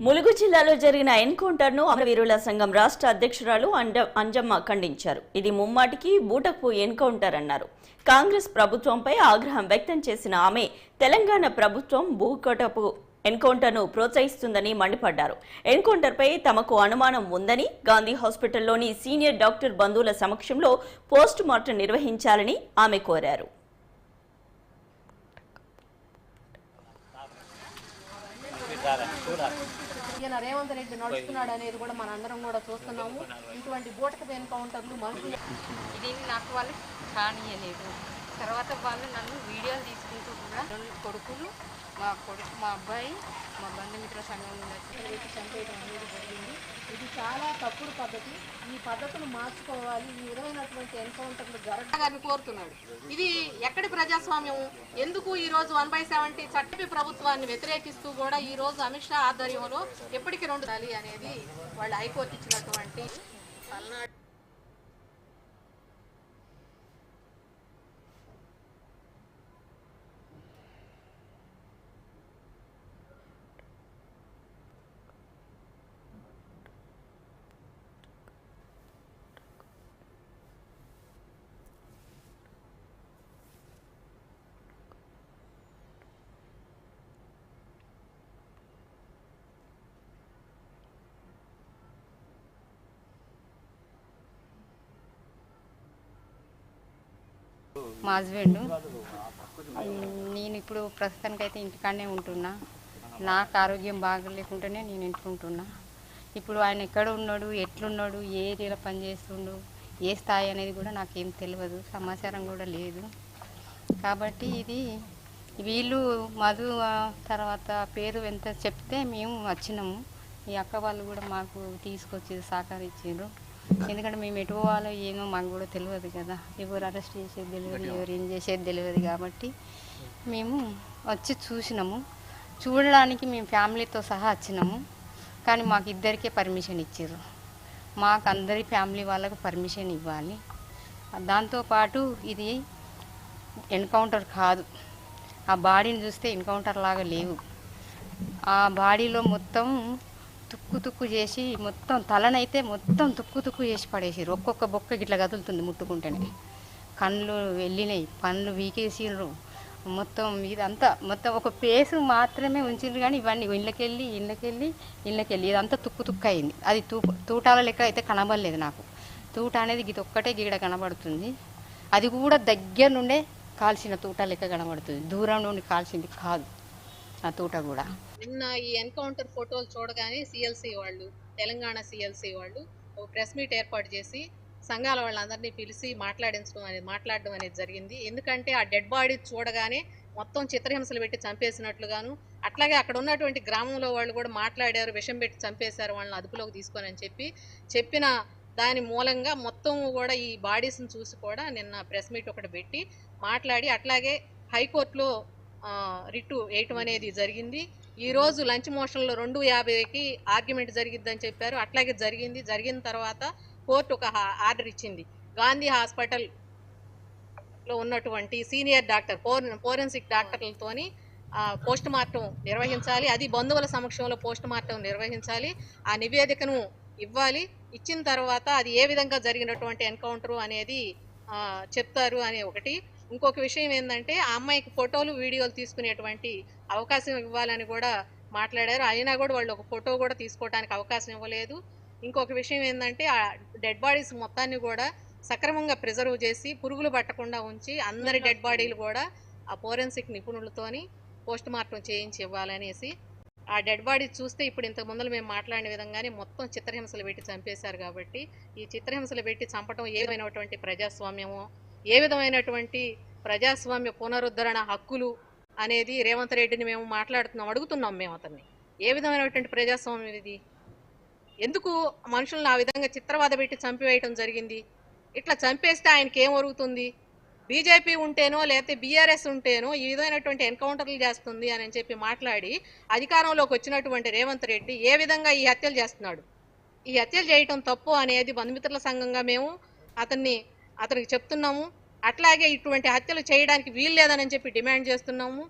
ములుగు జిల్లాలో జరిగిన ఎన్కౌంటర్ను అమరవీరుల సంఘం రాష్ట్ర అధ్యక్షురాలు అంజమ్మ ఖండించారు. ఇది ముమ్మాటికి బూటకు ఎన్కౌంటర్ అన్నారు. కాంగ్రెస్ ప్రభుత్వంపై ఆగ్రహం వ్యక్తం చేసిన ఆమె తెలంగాణ ప్రభుత్వం భూకటపు ఎన్కౌంటర్ను ప్రోత్సహిస్తుందని మండిపడ్డారు. ఎన్కౌంటర్పై తమకు అనుమానం ఉందని గాంధీ హాస్పిటల్లోని సీనియర్ డాక్టర్ బంధువుల సమక్షంలో పోస్ట్ మార్టం నిర్వహించాలని ఆమె కోరారు. ఈయన రేవంత్ రెడ్డి నడుస్తున్నాడు అనేది కూడా మనందరం కూడా చూస్తున్నాము. ఇటువంటి బూటకపు ఎన్కౌంటర్లు మనుషులు దీన్ని నాకు వాళ్ళు కానియలేదు. తర్వాత వాళ్ళు నన్ను వీడియోలు తీసుకుంటూ కూడా కొడుకులు మా అబ్బాయి మా బంధుమిత్ర సంఘం పెట్టి చంపేయడం అనేది జరిగింది. ఇది చాలా తప్పుడు పద్ధతి. ఈ పద్ధతులు మార్చుకోవాలి. ఈ విధమైనటువంటి ఎన్కౌంటర్లు జరగాలని కోరుతున్నాడు. ఇది ఎక్కడి ప్రజాస్వామ్యం? ఎందుకు ఈరోజు 1/70 చట్టపి ప్రభుత్వాన్ని వ్యతిరేకిస్తూ కూడా ఈరోజు అమిత్ షా ఆధ్వర్యంలో ఎప్పటికీ 2 అనేది వాళ్ళు హైకోర్టు ఇచ్చినటువంటి పల్నాడు మా హస్బెండ్. నేను ఇప్పుడు ప్రస్తుతానికైతే ఇంటికాడనే ఉంటున్నా. నాకు ఆరోగ్యం బాగలేకుంటేనే నేను ఇంటికి ఉంటున్నా. ఇప్పుడు ఆయన ఎక్కడ ఉన్నాడు, ఎట్లున్నాడు, ఏ ఏరియాలో పనిచేస్తుండు, ఏ స్థాయి అనేది కూడా నాకేం తెలియదు, సమాచారం కూడా లేదు. కాబట్టి ఇది వీళ్ళు మధు తర్వాత పేరు ఎంత చెప్తే మేము వచ్చినాము. ఈ అక్క వాళ్ళు కూడా మాకు తీసుకొచ్చి సహకరించారు. ఎందుకంటే మేము ఎటు పోవాలో ఏమో మాకు కూడా తెలియదు కదా. ఎవరు అరెస్ట్ చేసేది తెలియదు, ఎవరు ఏం చేసేది తెలియదు. కాబట్టి మేము వచ్చి చూసినాము. చూడడానికి మేము ఫ్యామిలీతో సహా వచ్చినాము. కానీ మాకు ఇద్దరికే పర్మిషన్ ఇచ్చారు. మాకు అందరి ఫ్యామిలీ వాళ్ళకు పర్మిషన్ ఇవ్వాలి. దాంతోపాటు ఇది ఎన్కౌంటర్ కాదు. ఆ బాడీని చూస్తే ఎన్కౌంటర్ లాగా లేవు. ఆ బాడీలో మొత్తం తుక్కు చేసి మొత్తం తలనైతే మొత్తం తుక్కు చేసి పడేసారు. ఒక్కొక్క బొక్క గిట్లా కదులుతుంది ముట్టుకుంటేనే. కళ్ళు వెళ్ళినాయి, పళ్ళు వీకేసిర్రు. మొత్తం ఇదంతా మొత్తం ఒక పేసు మాత్రమే ఉంచిండ్రు. కానీ ఇవన్నీ ఇళ్ళకెళ్ళి ఇదంతా తుక్కు అయింది. అది తూటాల లెక్క అయితే కనబడలేదు నాకు. తూట అనేది ఇది ఒక్కటే గీడ కనబడుతుంది. అది కూడా దగ్గర నుండే కాల్చిన తూట లెక్క కనబడుతుంది. దూరం నుండి కాల్చింది కాదు ఆ తూట కూడా. నిన్న ఈ ఎన్కౌంటర్ ఫోటోలు చూడగానే సిఎల్సి వాళ్ళు, తెలంగాణ సిఎల్సి వాళ్ళు ఒక ప్రెస్ మీట్ ఏర్పాటు చేసి సంఘాల వాళ్ళందరినీ పిలిచి మాట్లాడడం అనేది జరిగింది. ఎందుకంటే ఆ డెడ్ బాడీ చూడగానే మొత్తం చిత్రహింసలు పెట్టి చంపేసినట్లుగాను, అట్లాగే అక్కడ ఉన్నటువంటి గ్రామంలో వాళ్ళు కూడా మాట్లాడారు, విషం పెట్టి చంపేశారు వాళ్ళని అదుపులోకి తీసుకొని అని చెప్పిన దాని మూలంగా మొత్తం కూడా ఈ బాడీస్ని చూసి కూడా నిన్న ప్రెస్ మీట్ ఒకటి పెట్టి మాట్లాడి అట్లాగే హైకోర్టులో రిట్ వేయటం అనేది జరిగింది. ఈరోజు లంచ్ మోషన్లో 2:50కి ఆర్గ్యుమెంట్ జరిగిద్దని చెప్పారు. అట్లాగే జరిగిన తర్వాత కోర్టు ఒక ఆర్డర్ ఇచ్చింది. గాంధీ హాస్పిటల్లో ఉన్నటువంటి సీనియర్ డాక్టర్ ఫోరెన్సిక్ డాక్టర్లతోని పోస్ట్ మార్టం నిర్వహించాలి. అది బంధువుల సమక్షంలో పోస్ట్ మార్టం నిర్వహించాలి. ఆ నివేదికను ఇవ్వాలి. ఇచ్చిన తర్వాత అది ఏ విధంగా జరిగినటువంటి ఎన్కౌంటర్ అనేది చెప్తారు అనే ఒకటి. ఇంకొక విషయం ఏంటంటే ఆ అమ్మాయికి ఫోటోలు వీడియోలు తీసుకునేటువంటి అవకాశం ఇవ్వాలని కూడా మాట్లాడారు. అయినా కూడా వాళ్ళు ఒక ఫోటో కూడా తీసుకోవడానికి అవకాశం ఇవ్వలేదు. ఇంకొక విషయం ఏంటంటే ఆ డెడ్ బాడీస్ మొత్తాన్ని కూడా సక్రమంగా ప్రిజర్వ్ చేసి పురుగులు పట్టకుండా ఉంచి అందరి డెడ్ బాడీలు కూడా ఆ ఫోరెన్సిక్ నిపుణులతోని పోస్ట్ మార్టం చేయించి ఇవ్వాలనేసి. ఆ డెడ్ బాడీ చూస్తే ఇప్పుడు ఇంతకు ముందు మేము మాట్లాడిన విధంగానే మొత్తం చిత్రహింసలు పెట్టి చంపేశారు. కాబట్టి ఈ చిత్రహింసలు పెట్టి చంపడం ఏ విధమైనటువంటి ప్రజాస్వామ్యమో, ఏ విధమైనటువంటి ప్రజాస్వామ్య పునరుద్ధరణ హక్కులు అనేది రేవంత్ రెడ్డిని మేము అడుగుతున్నాం మేము అతన్ని. ఏ విధమైనటువంటి ప్రజాస్వామ్యం ఇది? ఎందుకు మనుషులను ఆ విధంగా చిత్రవాద పెట్టి చంపివేయటం జరిగింది? ఇట్లా చంపేస్తే ఆయనకి ఏం జరుగుతుంది? బీజేపీ ఉంటేనో లేకపోతే బీఆర్ఎస్ ఉంటేనో ఈ విధమైనటువంటి ఎన్కౌంటర్లు చేస్తుంది అని చెప్పి మాట్లాడి అధికారంలోకి వచ్చినటువంటి రేవంత్ రెడ్డి ఏ విధంగా ఈ హత్యలు చేస్తున్నాడు? ఈ హత్యలు చేయటం తప్పు అనేది బంధుమిత్రుల సంఘంగా మేము అతనికి చెప్తున్నాము. అట్లాగే ఇటువంటి హత్యలు చేయడానికి వీలు లేదని చెప్పి డిమాండ్ చేస్తున్నాము.